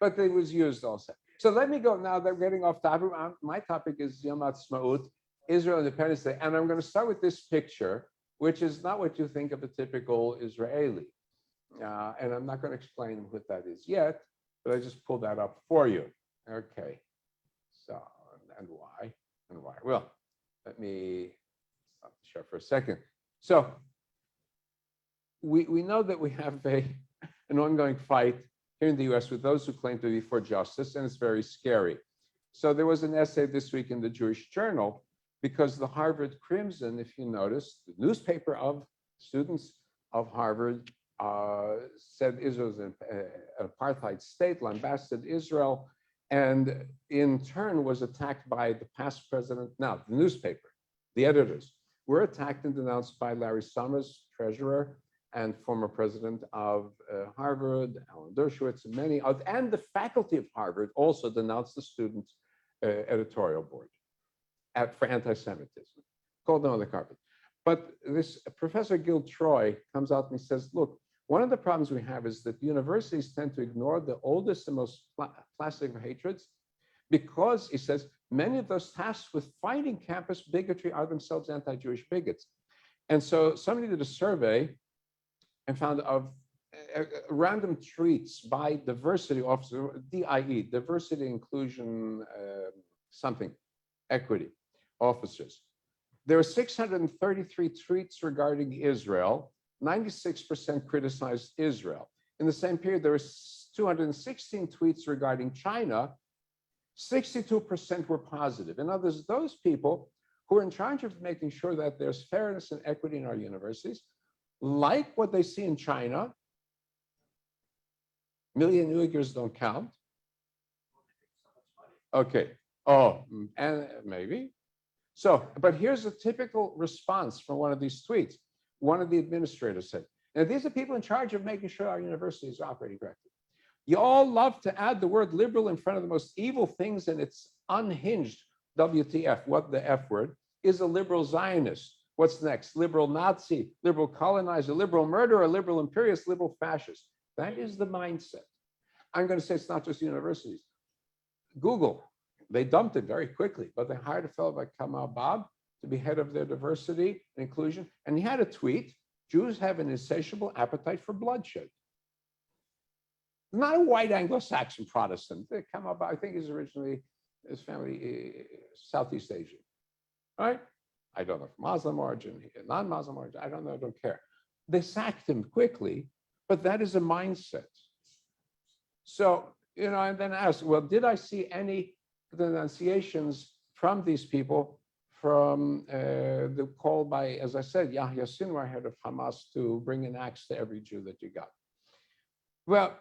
but it was used also. So let me go now that we're getting off topic. My topic is Yom Ha'atzmaut, Israel Independence Day. And I'm going to start with this picture, which is not what you think of a typical Israeli. And I'm not going to explain what that is yet, but I just pulled that up for you. Okay. So, and why? And why? Well, let me stop the show for a second. So, we know that we have an ongoing fight here in the US with those who claim to be for justice, and it's very scary. So there was an essay this week in the Jewish Journal because the Harvard Crimson, if you notice, the newspaper of students of Harvard said Israel is an apartheid state, lambasted Israel, and in turn was attacked by the past president. Now, the newspaper, the editors, were attacked and denounced by Larry Summers, treasurer, and former president of Harvard, Alan Dershowitz, and many others, and the faculty of Harvard also denounced the student editorial board for anti-Semitism, called them on the carpet. But this Professor Gil Troy comes out and he says, look, one of the problems we have is that universities tend to ignore the oldest and most classic of hatreds because, he says, many of those tasked with fighting campus bigotry are themselves anti-Jewish bigots. And so somebody did a survey and found of random tweets by diversity officers, DIE, diversity, inclusion, something, equity officers. There were 633 tweets regarding Israel. 96% criticized Israel. In the same period, there were 216 tweets regarding China. 62% were positive. In other words, those people who are in charge of making sure that there's fairness and equity in our universities, like what they see in China, million Uyghurs don't count. Okay. Oh, and maybe. So, but here's a typical response from one of these tweets. One of the administrators said, now these are people in charge of making sure our universities are operating correctly. You all love to add the word liberal in front of the most evil things, and it's unhinged. WTF, what the F word, is a liberal Zionist. What's next? Liberal Nazi, liberal colonizer, liberal murderer, liberal imperialist, liberal fascist. That is the mindset. I'm going to say it's not just universities. Google, they dumped it very quickly, but they hired a fellow like Kamal Bab to be head of their diversity and inclusion. And he had a tweet, Jews have an insatiable appetite for bloodshed. Not a white Anglo-Saxon Protestant. Kamal Bab, I think he's originally, his family, Southeast Asian, right? I don't know if Muslim origin, non-Muslim origin, I don't know, I don't care. They sacked him quickly, but that is a mindset. So, and then ask, well, did I see any denunciations from these people from the call by, as I said, Yahya Sinwar, head of Hamas, to bring an axe to every Jew that you got? Well,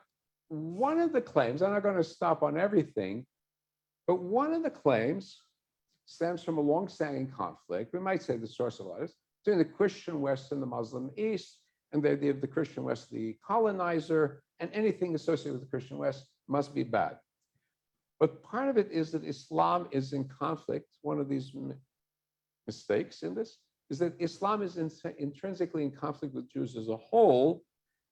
one of the claims, I'm not going to stop on everything, but one of the claims stems from a long-standing conflict, we might say the source of all this, between the Christian West and the Muslim East, and the idea of the Christian West, the colonizer, and anything associated with the Christian West must be bad. But part of it is that Islam is in conflict. One of these mistakes in this is that Islam is intrinsically in conflict with Jews as a whole,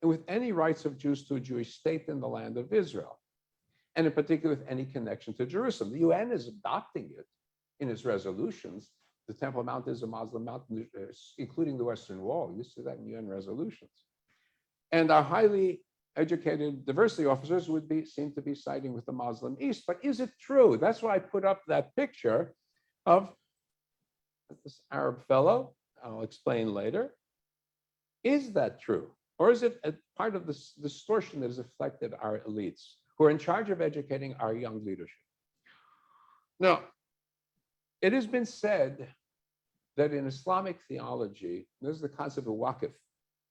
and with any rights of Jews to a Jewish state in the land of Israel, and in particular with any connection to Jerusalem. The UN is adopting it in its resolutions. The Temple Mount is a Muslim mountain, including the Western Wall. You see that in UN resolutions. And our highly educated diversity officers would seem to be siding with the Muslim East. But is it true? That's why I put up that picture of this Arab fellow. I'll explain later. Is that true? Or is it a part of this distortion that has affected our elites who are in charge of educating our young leadership? Now, it has been said that in Islamic theology, there's the concept of waqf,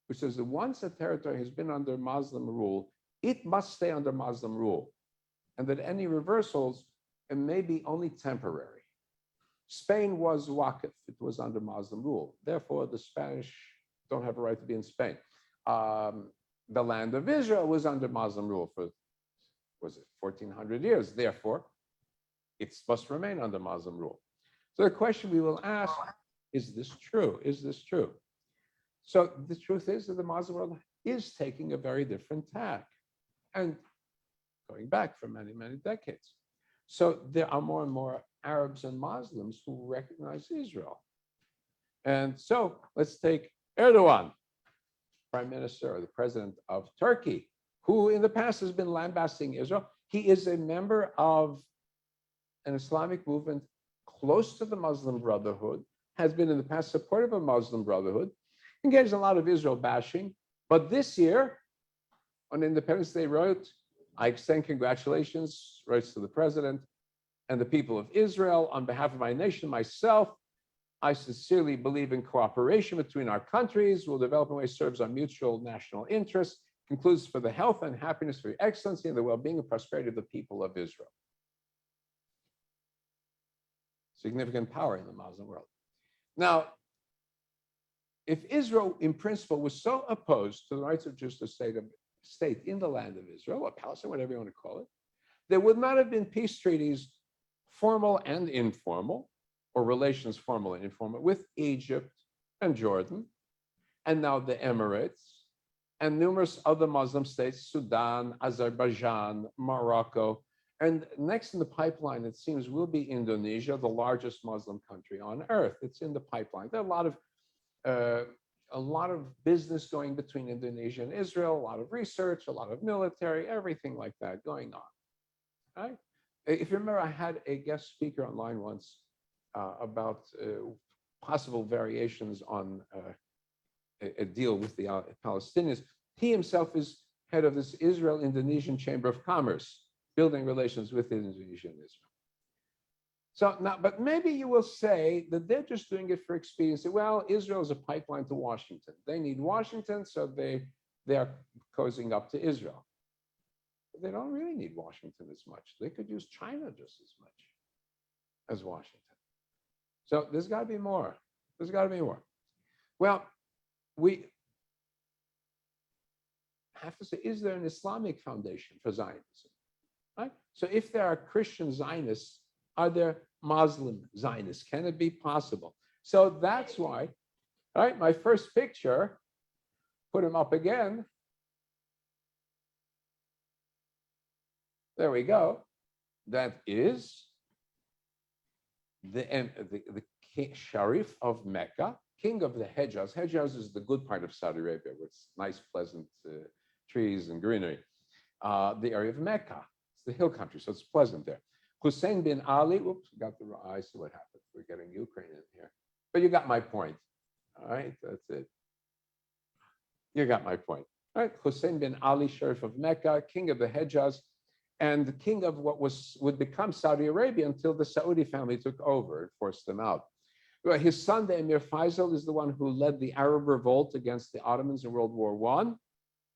which says that once a territory has been under Muslim rule, it must stay under Muslim rule, and that any reversals may be only temporary. Spain was waqf, it was under Muslim rule. Therefore, the Spanish don't have a right to be in Spain. The land of Israel was under Muslim rule for, was it 1400 years? Therefore, it must remain under Muslim rule. So the question we will ask, is this true? Is this true? So the truth is that the Muslim world is taking a very different tack. And going back for many, many decades. So there are more and more Arabs and Muslims who recognize Israel. And so let's take Erdogan, prime minister or the president of Turkey, who in the past has been lambasting Israel. He is a member of an Islamic movement close to the Muslim Brotherhood, has been in the past supportive of Muslim Brotherhood, engaged in a lot of Israel bashing. But this year, on Independence Day, wrote, I extend congratulations, writes to the president and the people of Israel. On behalf of my nation, myself, I sincerely believe in cooperation between our countries. Will develop in a way serves our mutual national interests, concludes for the health and happiness, for your excellency, and the well-being and prosperity of the people of Israel. Significant power in the Muslim world. Now, if Israel, in principle, was so opposed to the rights of Jews to state in the land of Israel, or Palestine, whatever you want to call it, there would not have been peace treaties, formal and informal, or relations formal and informal, with Egypt and Jordan, and now the Emirates, and numerous other Muslim states, Sudan, Azerbaijan, Morocco, and next in the pipeline, it seems, will be Indonesia, the largest Muslim country on earth. It's in the pipeline. There are a lot of business going between Indonesia and Israel, a lot of research, a lot of military, everything like that going on. Right? If you remember, I had a guest speaker online once about possible variations on a deal with the Palestinians. He himself is head of this Israel-Indonesian Chamber of Commerce, building relations with Indonesia and Israel. So now, but maybe you will say that they're just doing it for expediency. Well, Israel is a pipeline to Washington. They need Washington, so they are cozying up to Israel. But they don't really need Washington as much. They could use China just as much as Washington. So there's got to be more. There's got to be more. Well, we have to say, is there an Islamic foundation for Zionism? Right? So if there are Christian Zionists, are there Muslim Zionists? Can it be possible? So that's why, all right, my first picture, put him up again. There we go. That is the Sharif of Mecca, king of the Hejaz. Hejaz is the good part of Saudi Arabia with nice, pleasant trees and greenery. The area of Mecca, it's the hill country, so it's pleasant there. Hussein bin Ali, whoops, got the wrong, I see what happened. We're getting Ukraine in here. But you got my point. All right, that's it. You got my point. All right, Hussein bin Ali, Sharif of Mecca, king of the Hejaz, and the king of what would become Saudi Arabia until the Saudi family took over and forced them out. Well, his son, the Emir Faisal, is the one who led the Arab revolt against the Ottomans in World War I,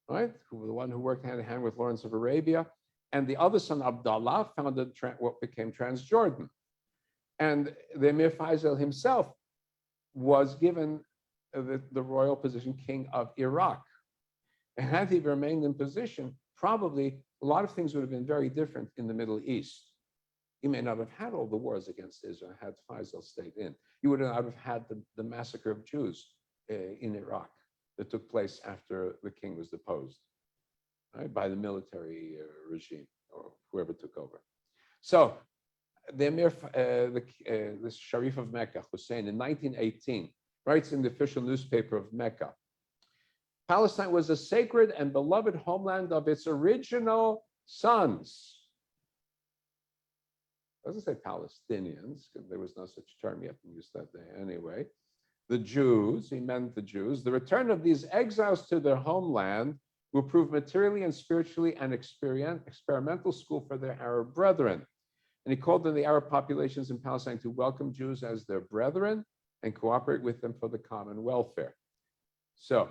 right? Who was the one who worked hand in hand with Lawrence of Arabia. And the other son, Abdullah, founded what became Transjordan. And the Emir Faisal himself was given the royal position, king of Iraq. And had he remained in position, probably a lot of things would have been very different in the Middle East. You may not have had all the wars against Israel had Faisal stayed in. You would not have had the massacre of Jews in Iraq that took place after the king was deposed, right, by the military regime or whoever took over. So the Emir, the Sharif of Mecca, Hussein, in 1918, writes in the official newspaper of Mecca, Palestine was a sacred and beloved homeland of its original sons. Doesn't say Palestinians, because there was no such term yet used that day anyway. The Jews, he meant the Jews. The return of these exiles to their homeland will prove materially and spiritually an experimental school for their Arab brethren. And he called on the Arab populations in Palestine to welcome Jews as their brethren and cooperate with them for the common welfare. So,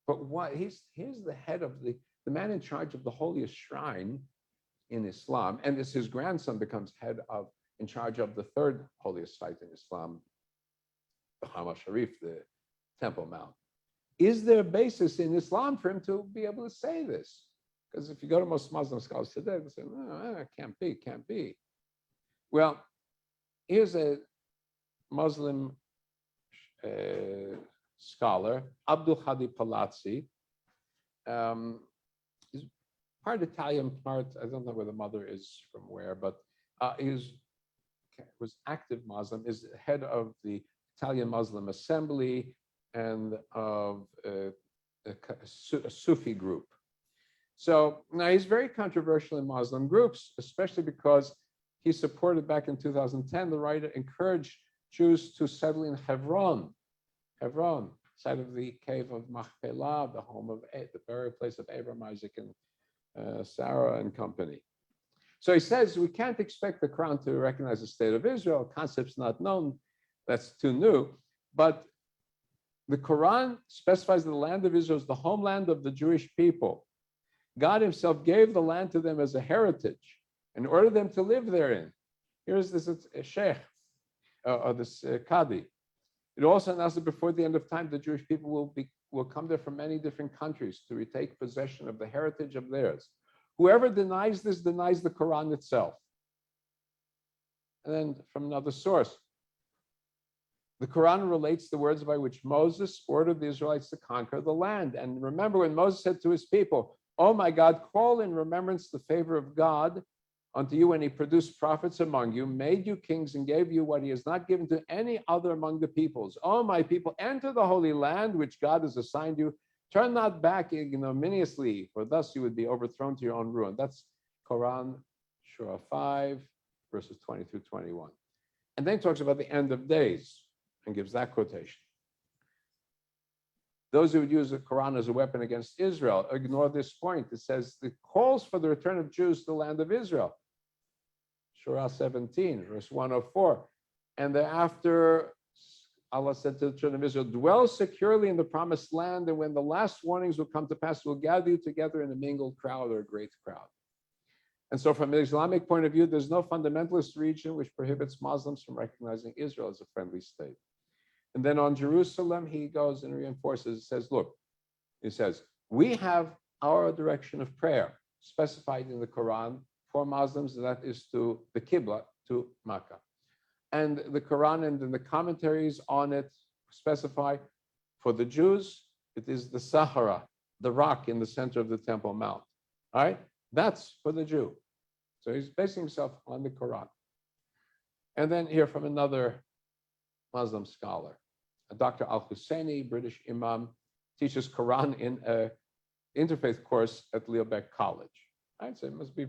but what he's the head of the man in charge of the holiest shrine in Islam, and as his grandson becomes in charge of the third holiest site in Islam, the Haram al-Sharif, the Temple Mount. Is there a basis in Islam for him to be able to say this? Because if you go to most Muslim scholars today, they say, no, it can't be. Well, here's a Muslim scholar, Abdul Hadi Palazzi. He's part Italian, part, I don't know where the mother is from where, but was active Muslim, is head of the Italian Muslim Assembly and of a Sufi group. So now he's very controversial in Muslim groups, especially because he supported back in 2010 the right to encourage Jews to settle in Hebron, site of the cave of Machpelah, the home of the burial place of Abraham, Isaac, and Sarah and company. So he says we can't expect the Quran to recognize the state of Israel. Concept's not known. That's too new. But the Quran specifies that the land of Israel is the homeland of the Jewish people. God himself gave the land to them as a heritage and ordered them to live therein. Here's this sheikh, or this Qadi. It also announced that before the end of time, the Jewish people will come there from many different countries to retake possession of the heritage of theirs. Whoever denies this denies the Quran itself. And then from another source, the Quran relates the words by which Moses ordered the Israelites to conquer the land. And remember when Moses said to his people, "Oh my God, call in remembrance the favor of God unto you when he produced prophets among you, made you kings, and gave you what he has not given to any other among the peoples. Oh my people, enter the holy land which God has assigned you. Turn not back ignominiously, for thus you would be overthrown to your own ruin." That's Quran, Surah 5, verses 20 through 21. And then he talks about the end of days and gives that quotation. Those who would use the Quran as a weapon against Israel ignore this point. It says it calls for the return of Jews to the land of Israel. Surah 17, verse 104. And thereafter, Allah said to the children of Israel, "Dwell securely in the promised land, and when the last warnings will come to pass, we'll gather you together in a mingled crowd or a great crowd." And so from an Islamic point of view, there's no fundamentalist region which prohibits Muslims from recognizing Israel as a friendly state. And then on Jerusalem, he goes and reinforces, it says, look, he says, we have our direction of prayer specified in the Quran for Muslims, and that is to the Qibla, to Makkah. And the Quran and then the commentaries on it specify for the Jews, it is the Sahara, the rock in the center of the Temple Mount. All right? That's for the Jew. So he's basing himself on the Quran. And then here from another Muslim scholar, Dr. Al-Husseini, British Imam, teaches Quran in an interfaith course at Leo Baeck College. I'd say it must be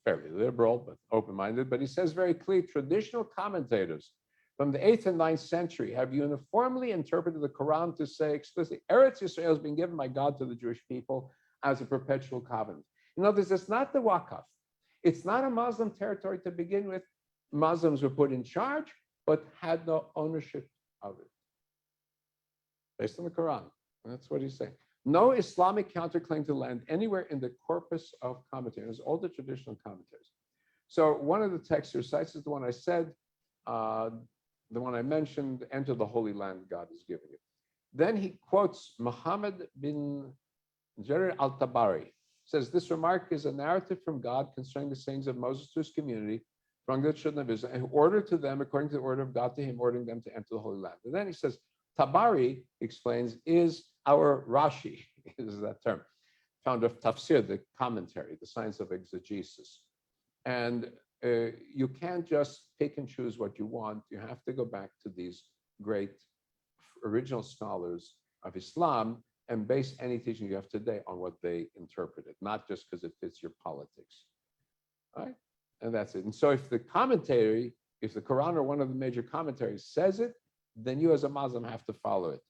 fairly liberal, but open-minded. But he says very clearly, traditional commentators from the 8th and 9th century have uniformly interpreted the Quran to say explicitly, Eretz Yisrael has been given by God to the Jewish people as a perpetual covenant. In other words, it's not the Waqf. It's not a Muslim territory to begin with. Muslims were put in charge, but had no ownership of it. Based on the Quran. And that's what he's saying. No Islamic counterclaim to land anywhere in the corpus of commentaries, all the traditional commentaries. So one of the texts he recites is the one I said, the one I mentioned, enter the holy land God has given you. Then he quotes Muhammad bin Jarir al-Tabari. Says this remark is a narrative from God concerning the sayings of Moses to his community, from the children of Israel, and who ordered to them according to the order of God to him, ordering them to enter the holy land. And then he says, Tabari explains, is our Rashi, is that term, founder of tafsir, the commentary, the science of exegesis. And you can't just pick and choose what you want. You have to go back to these great original scholars of Islam and base any teaching you have today on what they interpreted, not just because it fits your politics. All right? And that's it. And so if the commentary, if the Quran or one of the major commentaries says it, then you as a Muslim have to follow it.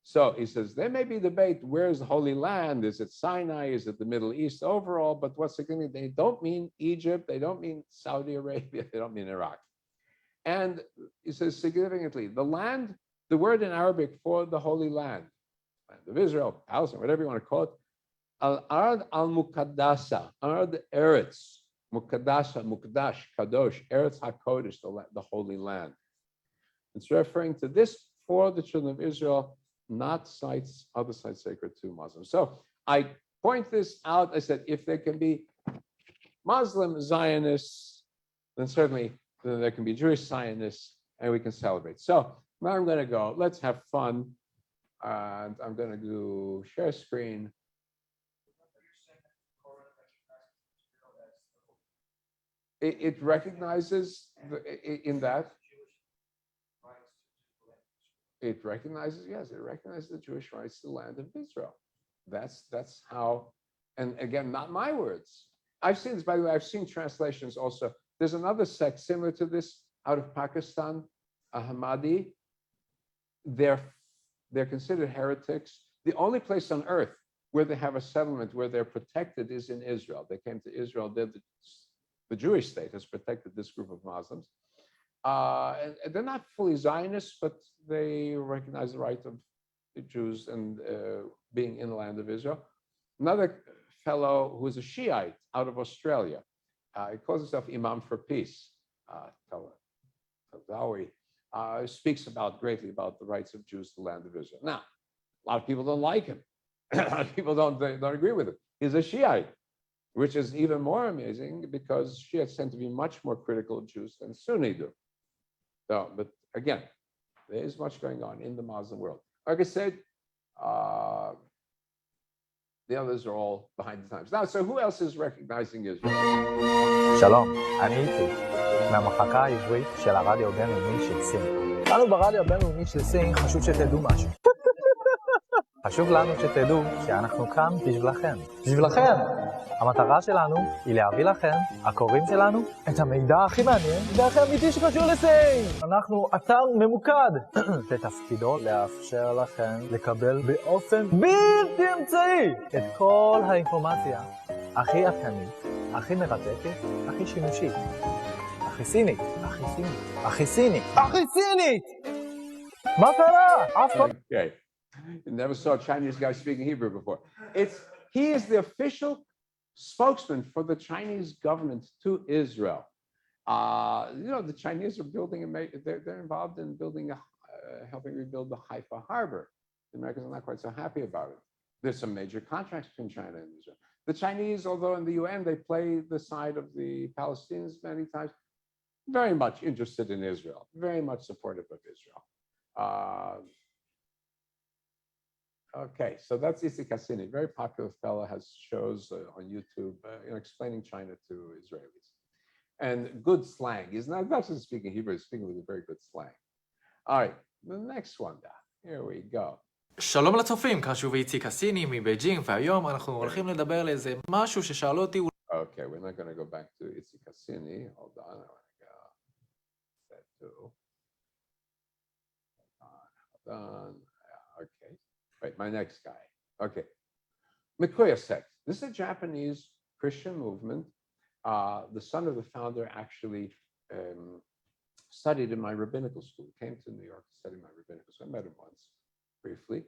So he says, there may be debate, where's the Holy Land? Is it Sinai? Is it the Middle East overall? But what's significant, they don't mean Egypt, they don't mean Saudi Arabia, they don't mean Iraq. And he says significantly, the land, the word in Arabic for the Holy Land of Israel, Palestine, whatever you want to call it, Al-Ard al-Muqaddasa, Ard Eretz, Muqaddasa, Muqdash, Kadosh, Eretz HaKodesh, the Holy Land. It's referring to this for the children of Israel, not sites, other sites sacred to Muslims. So I point this out. I said, if there can be Muslim Zionists, then certainly there can be Jewish Zionists, and we can celebrate. So now I'm going to go. Let's have fun. And I'm going to do share screen. It recognizes in that. It recognizes, yes, it recognizes the Jewish rights to the land of Israel. That's how, and again, not my words. I've seen this, by the way, I've seen translations also. There's another sect similar to this out of Pakistan, Ahmadi. They're considered heretics. The only place on earth where they have a settlement where they're protected is in Israel. They came to Israel. The Jewish state has protected this group of Muslims. And they're not fully Zionists, but they recognize the right of the Jews and being in the land of Israel. Another fellow who is a Shiite out of Australia, he calls himself Imam for Peace, Talawi, speaks greatly about the rights of Jews to the land of Israel. Now, a lot of people don't like him. A lot of people don't agree with him. He's a Shiite, which is even more amazing because Shiites tend to be much more critical of Jews than Sunni do. So, but again, there is much going on in the Muslim world. Like I said, the others are all behind the times. Now, so who else is recognizing Israel? שלום, אני איציק, מהמחלקה העברית של הרדיו הבינלאומי של סין. לנו ברדיו הבינלאומי של סין חשוב שתדעו משהו. חשוב לנו שתדעו שאנחנו כאן בשבילכם. בשבילכם! המטרה שלנו היא להביא לכם, הקוראים שלנו, את המידע הכי מעניין והכי אמיתי שקשור לסין. אנחנו אתר ממוקד. ותפקידו לאפשר לכם לקבל באופן בלתי אמצעי את כל האינפורמציה הכי עדכנית, הכי מרתקת, הכי שימושית. הכי סינית, הכי סינית, הכי סינית, הכי סינית! מה קרה? אף פעם... Okay. You never saw a Chinese guy speaking Hebrew before. He is the official spokesman for the Chinese government to Israel. The Chinese are they're involved in helping rebuild the Haifa harbor. The Americans are not quite so happy about it. There's some major contracts between China and Israel. The Chinese, although in the UN, they play the side of the Palestinians many times, very much interested in Israel, very much supportive of Israel. Okay, so that's Itzik Hassini, very popular fellow, has shows on YouTube explaining China to Israelis. And good slang. He's not just speaking Hebrew, he's speaking with a very good slang. All right, the next one down. Here we go. שלום לצופים, כאן שוב איציק הסיני מבייג'ינג, והיום אנחנו הולכים לדבר על איזה משהו ששאלו אותי. Okay, we're not going to go back to Itzik Hassini. Hold on, I want to go. That too. Hold on. Okay. Right, my next guy. Okay. Mikuya sect. This is a Japanese Christian movement. The son of the founder actually studied in my rabbinical school. Came to New York to study my rabbinical school. I met him once, briefly.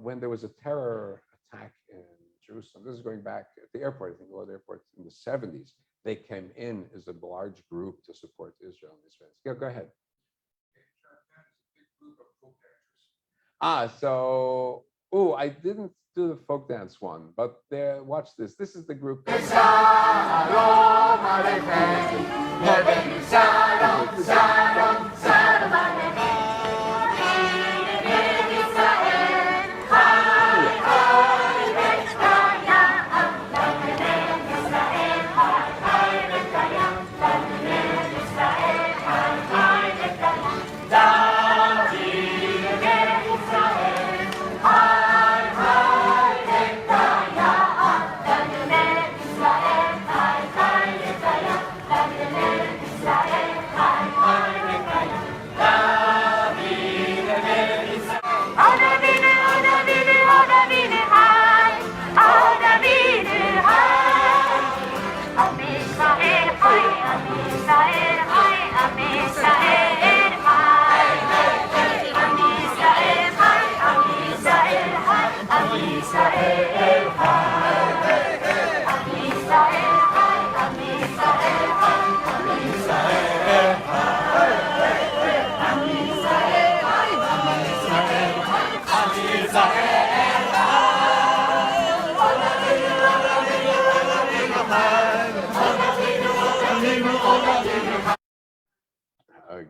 When there was a terror attack in Jerusalem, this is going back at the airport, I think, the airport in the 70s. They came in as a large group to support Israel and Israelis. Go ahead. I didn't do the folk dance one, but watch this. This is the group.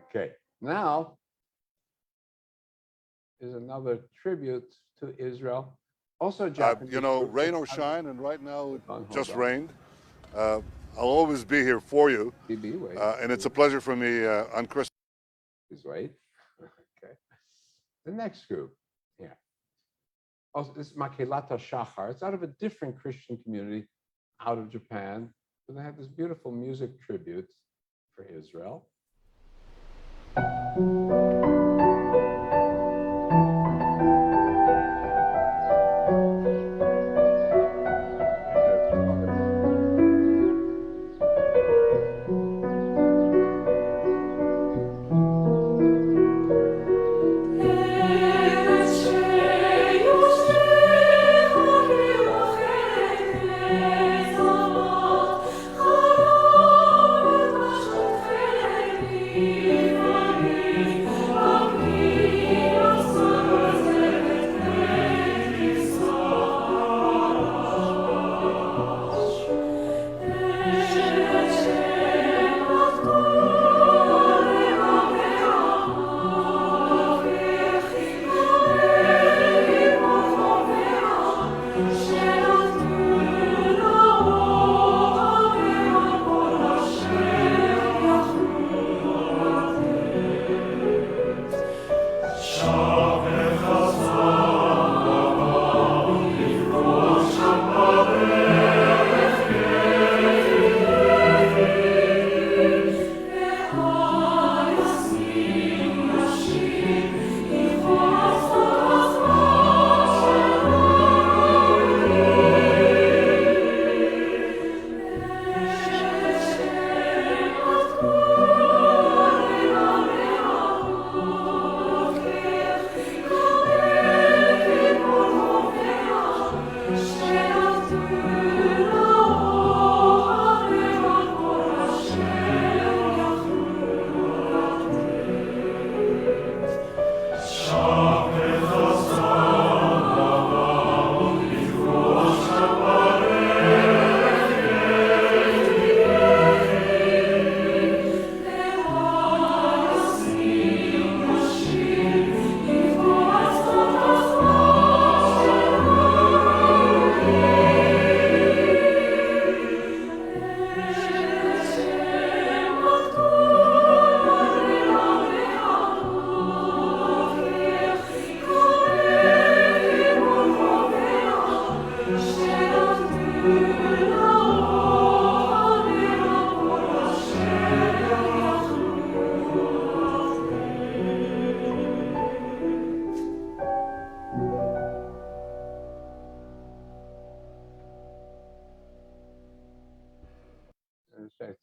Okay, now is another tribute to Israel. Also Japanese. Rain or shine, and right now it just rained. I'll always be here for you, BB, wait. and it's a pleasure for me on Christmas. Please wait. Okay. The next group here. Also, this is Makelata Shachar. It's out of a different Christian community out of Japan. But they have this beautiful music tribute for Israel.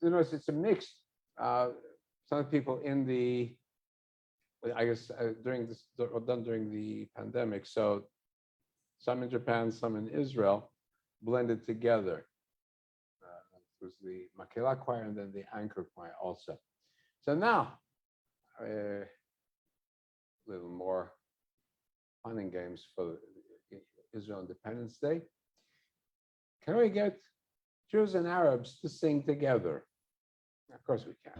You know, it's a mix. Some people in the, I guess, during this, done during the pandemic. So some in Japan, some in Israel, blended together. It was the Makela choir and then the anchor choir also. So now, a little more fun and games for Israel Independence Day. Can we get Jews and Arabs to sing together? Of course we can.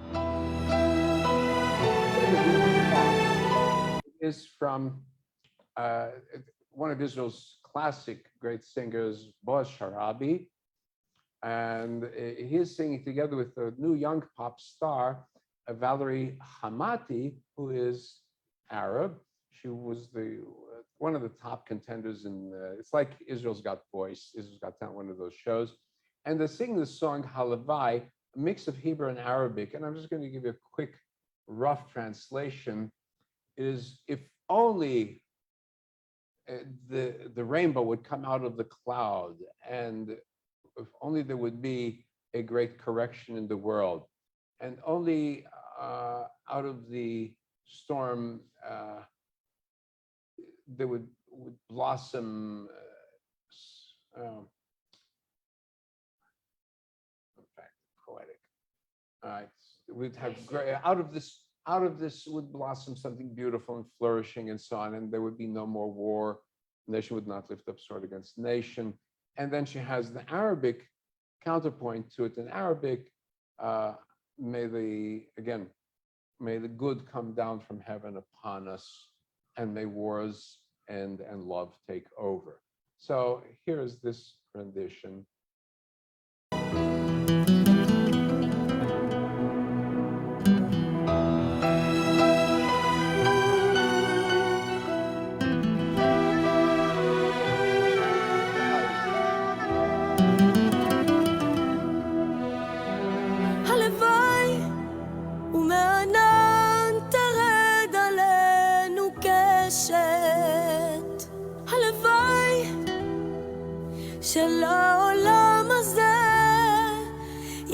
It is from one of Israel's classic great singers, Boaz Sharabi. And he is singing together with a new young pop star, Valerie Hamati, who is Arab. She was one of the top contenders in, it's like Israel's Got Voice, Israel's Got Talent, one of those shows. And they're singing the song Halavai, a mix of Hebrew and Arabic. And I'm just going to give you a quick, rough translation. It is, if only the rainbow would come out of the cloud, and if only there would be a great correction in the world, and only out of the storm there would blossom in fact, poetic. We'd have great, out of this would blossom something beautiful and flourishing and so on, and there would be no more war. Nation would not lift up sword against nation. And then she has the Arabic counterpoint to it in Arabic. May the good come down from heaven upon us, and may wars end and love take over. So here is this rendition.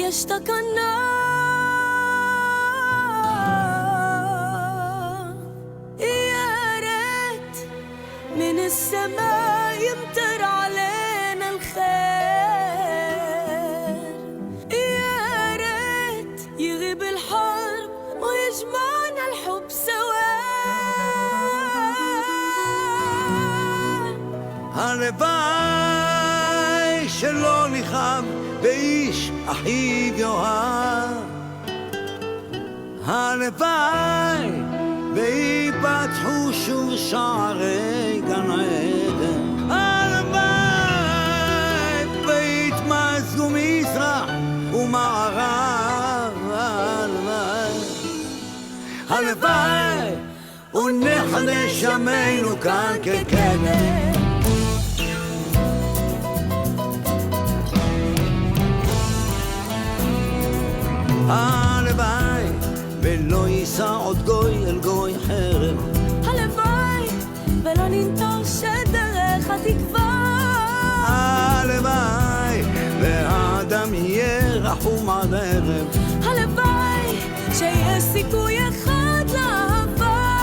יש תקנה ياريت من السماء يمطر علينا الخير ياريت يغيب الحرب ويجمعنا الحب سوا הלוואי שלא ניחם באיש אחיו יאהב הלוואי ויפתחו שוב שערי גן עדן הלוואי ויתמזגו מזרח ומערב הלוואי ונחדש ימינו כאן כקדם הלוואי ולא יישא עוד גוי אל גוי חרב הלוואי ולא ננטור שדרך התקווה הלוואי והאדם יהיה רחום עד ערב הלוואי שיש סיכוי אחד לאהבה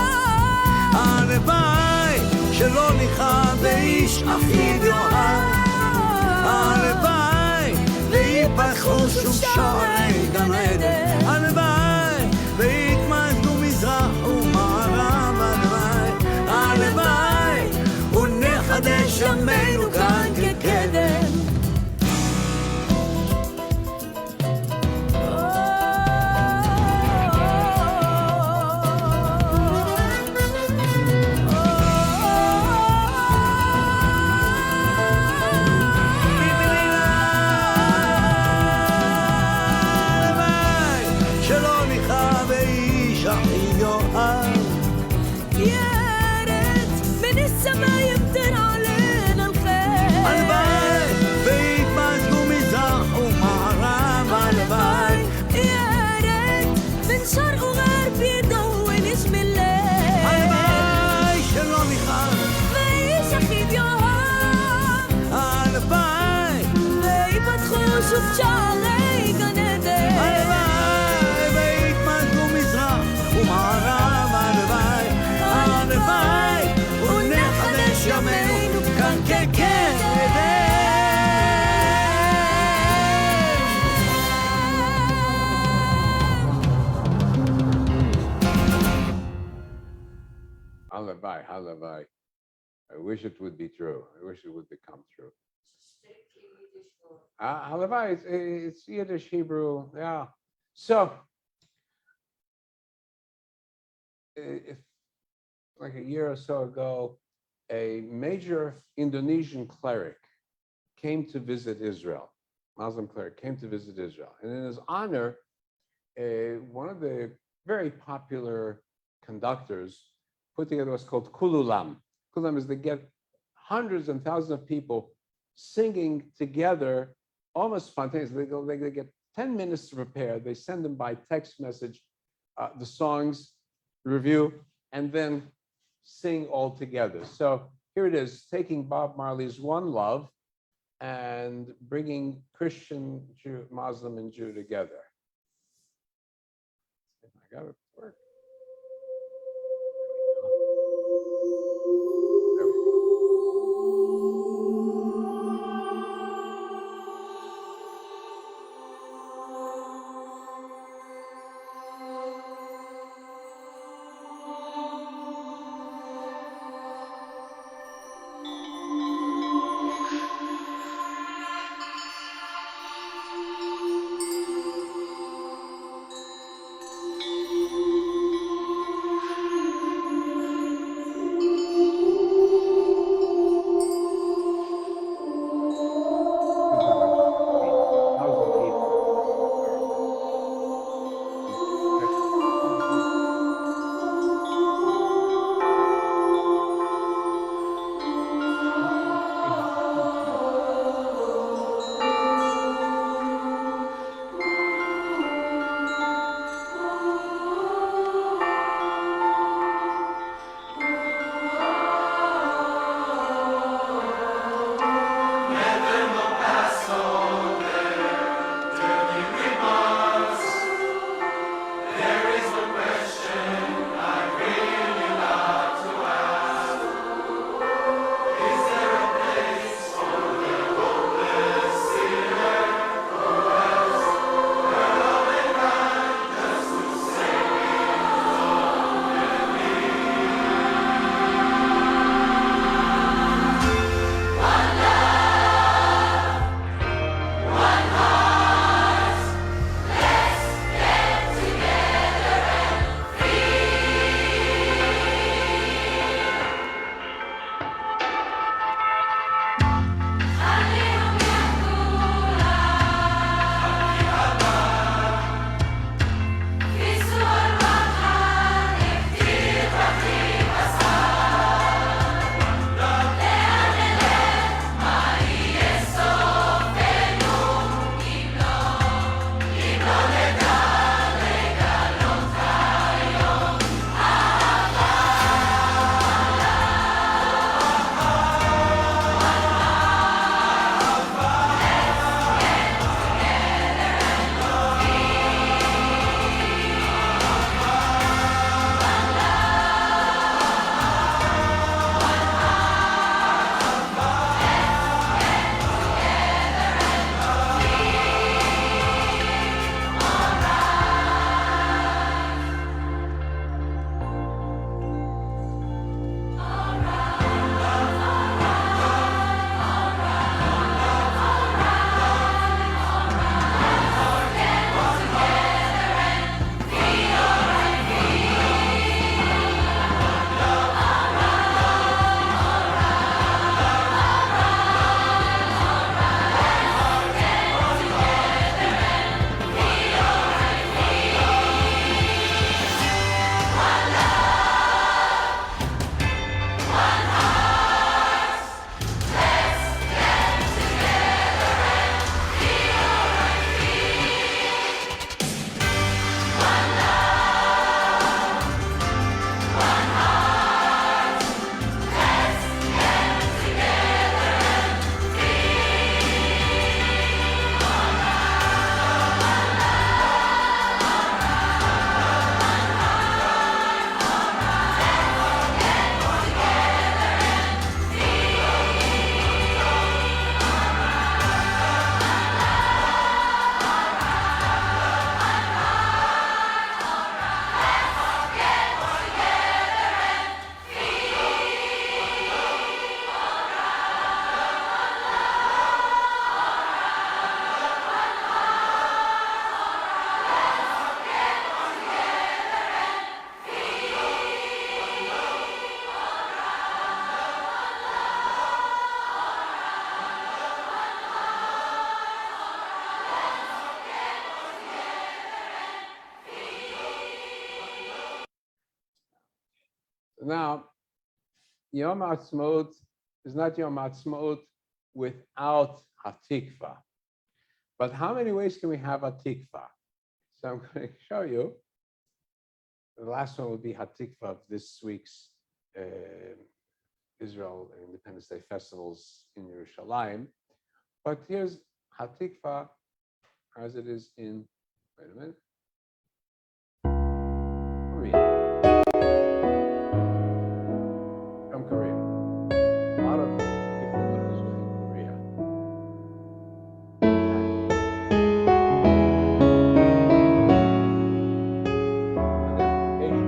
הלוואי שלא ניחם באיש אחיו יאהב הלוואי ויפתחו שוב שערי גן עדן הלוואי ויתמזגו מזרח ומערב הלוואי הלוואי ונחדש ימינו כאן כקדם שוב שערי גן עדן הלוואי ויתמזגו מזרח ומערב הלוואי הלוואי ונחדש ימינו כאן כקדם Halavai, halavai. I wish it would be true. I wish it would become true. Halavai, it's Yiddish, Hebrew, yeah. So, if like a year or so ago, a major Indonesian cleric came to visit Israel, Muslim cleric came to visit Israel. And in his honor, one of the very popular conductors put together what's called Kululam. Kululam is they get hundreds and thousands of people singing together almost spontaneously. They get 10 minutes to prepare. They send them by text message the songs, review, and then sing all together. So here it is, taking Bob Marley's One Love and bringing Christian, Jew, Muslim, and Jew together. I got it to work. There we go. Now, Yom Ha'atzmaut is not Yom Ha'atzmaut without Hatikva. But how many ways can we have Hatikva? So I'm going to show you. The last one will be Hatikva of this week's Israel Independence Day festivals in Yerushalayim. But here's Hatikva as it is in, wait a minute, Korea. From Korea. A lot of people learn this in Korea. And then Asia.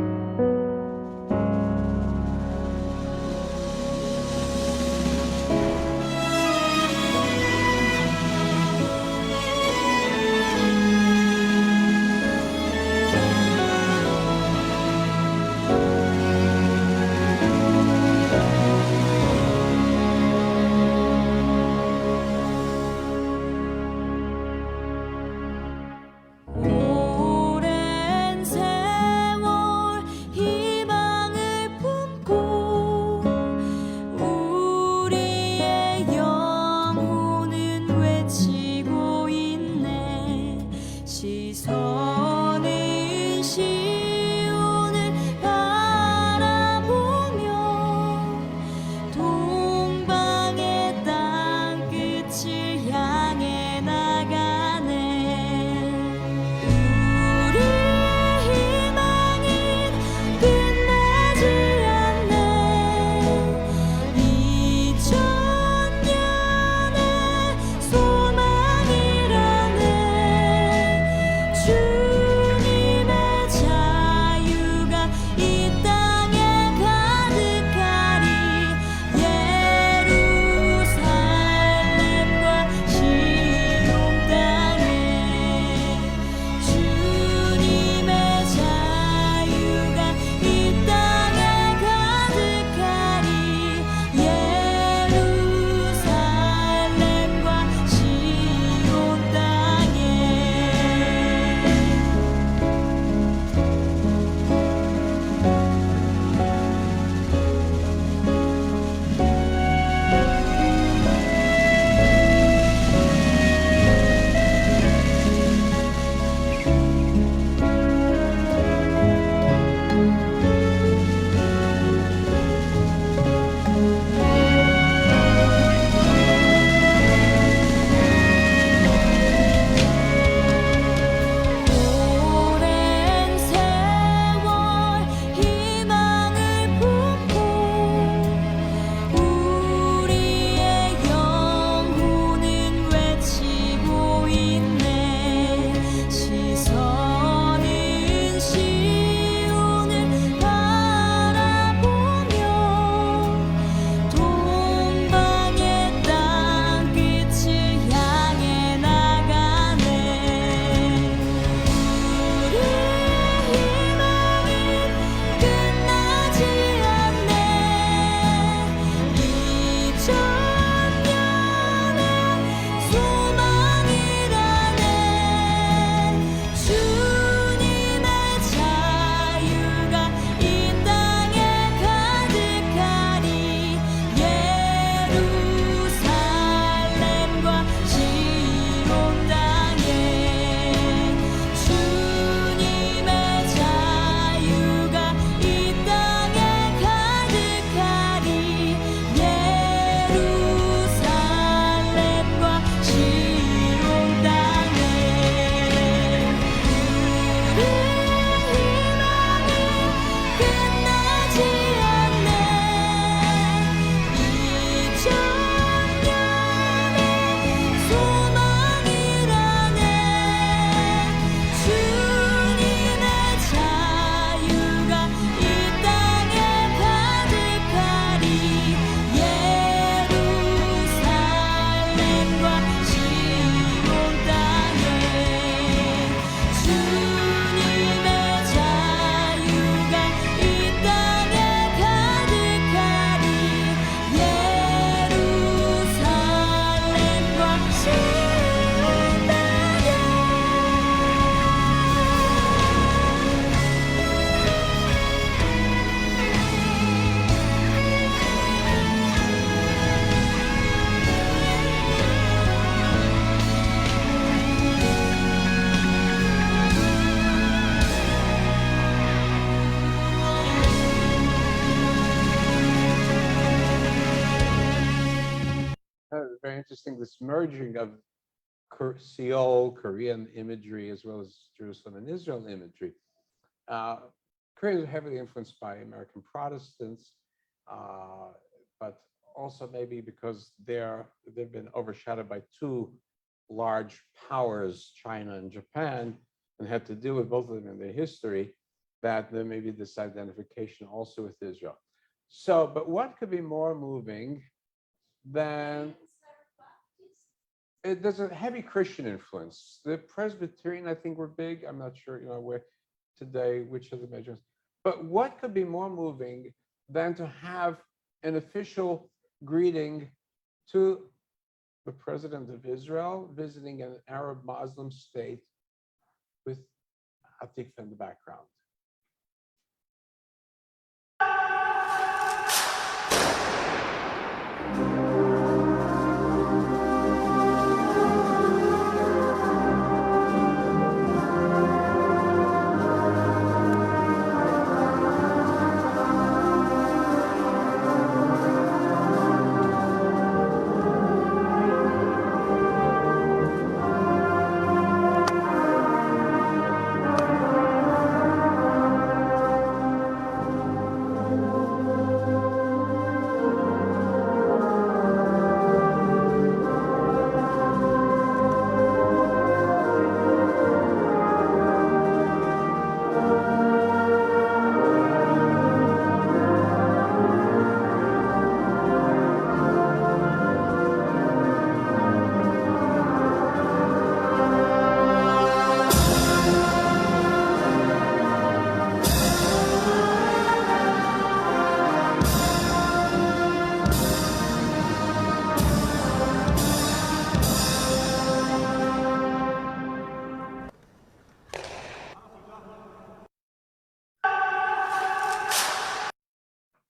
interesting, this merging of Seoul, Korean imagery, as well as Jerusalem and Israel imagery. Korea is heavily influenced by American Protestants, but also maybe because they've been overshadowed by two large powers, China and Japan, and had to deal with both of them in their history, that there may be this identification also with Israel. So, but what could be more moving than there's a heavy Christian influence. The Presbyterian, I think, were big. I'm not sure, where today, which of the measures. But what could be more moving than to have an official greeting to the president of Israel visiting an Arab Muslim state with Hatikva in the background?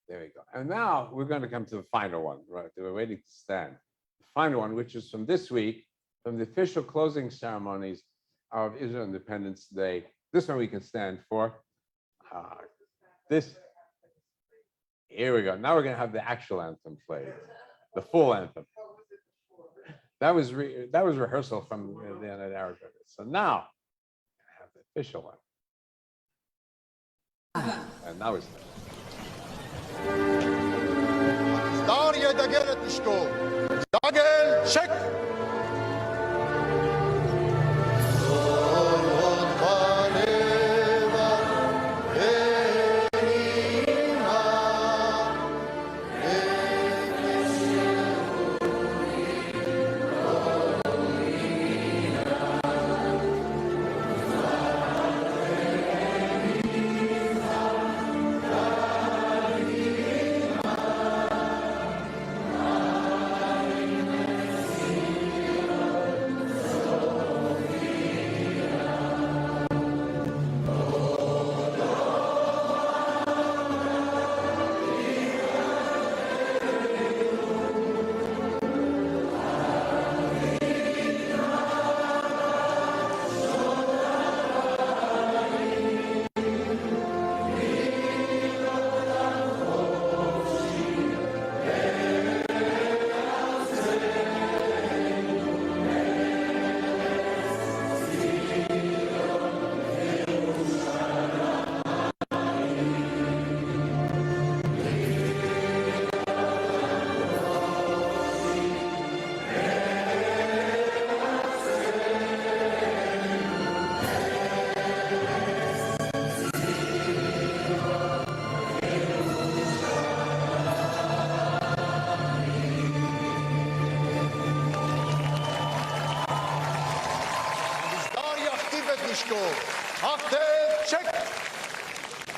There we go. And now we're going to come to the final one, right? We're waiting to stand. The final one, which is from this week, from the official closing ceremonies of Israel Independence Day. This one we can stand for. Here we go. Now we're going to have the actual anthem played, the full anthem. That was rehearsal from the end of Arabic. So now I have the official one. And now it's Darya Dagelet Ishko. Dagel, check.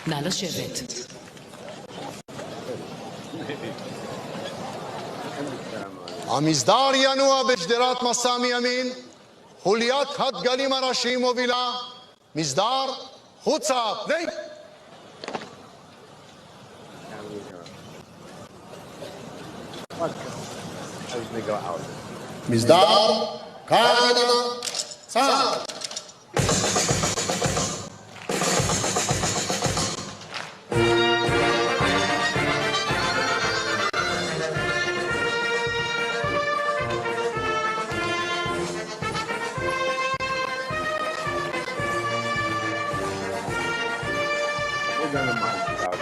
נא לשבת. המסדר ינוע בשדרת מסע מימין, חוליית הדגלים הראשיים מובילה, מסדר חוצה, פני! מסדר קדימה, צעד! We're gonna march out.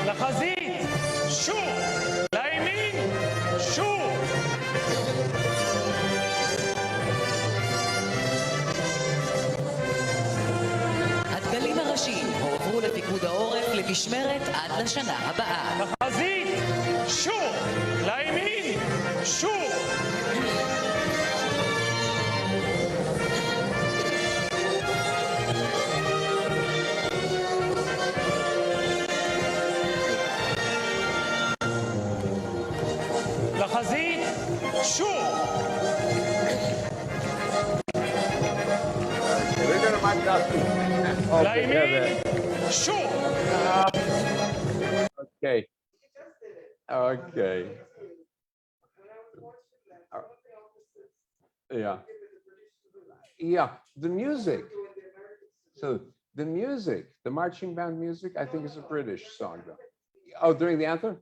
לחזית, שוב, לימין, שוב. הדגלים הראשיים הועברו לפיקוד העורף למשמרת עד לשנה הבאה. לחזית, שוב, לימין, שוב. לחזית, שוב. We're gonna march out. All לימין, together. שוב. Okay. Okay. Yeah. Yeah, the music. So the music, the marching band music, I think is a British song though. Oh, during the anthem?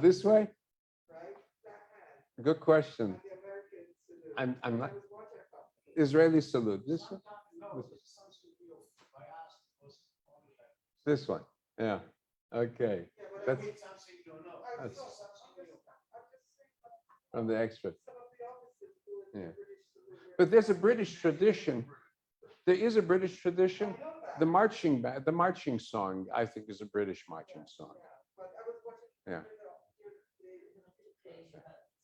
This way? Good question. I'm not. Israeli salute. This one? This one. Yeah. Okay. That's from the extra. Yeah. But there's a British tradition. There is a British tradition. The marching band, the marching song, I think, is a British marching song. Yeah.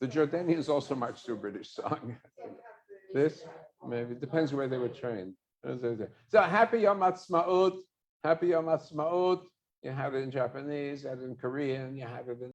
The Jordanians also march to a British song. This maybe depends where they were trained. So happy Yom Ha'atzmaut. Happy Yom Ha'atzmaut. You have it in Japanese, you have it in Korean, you have it in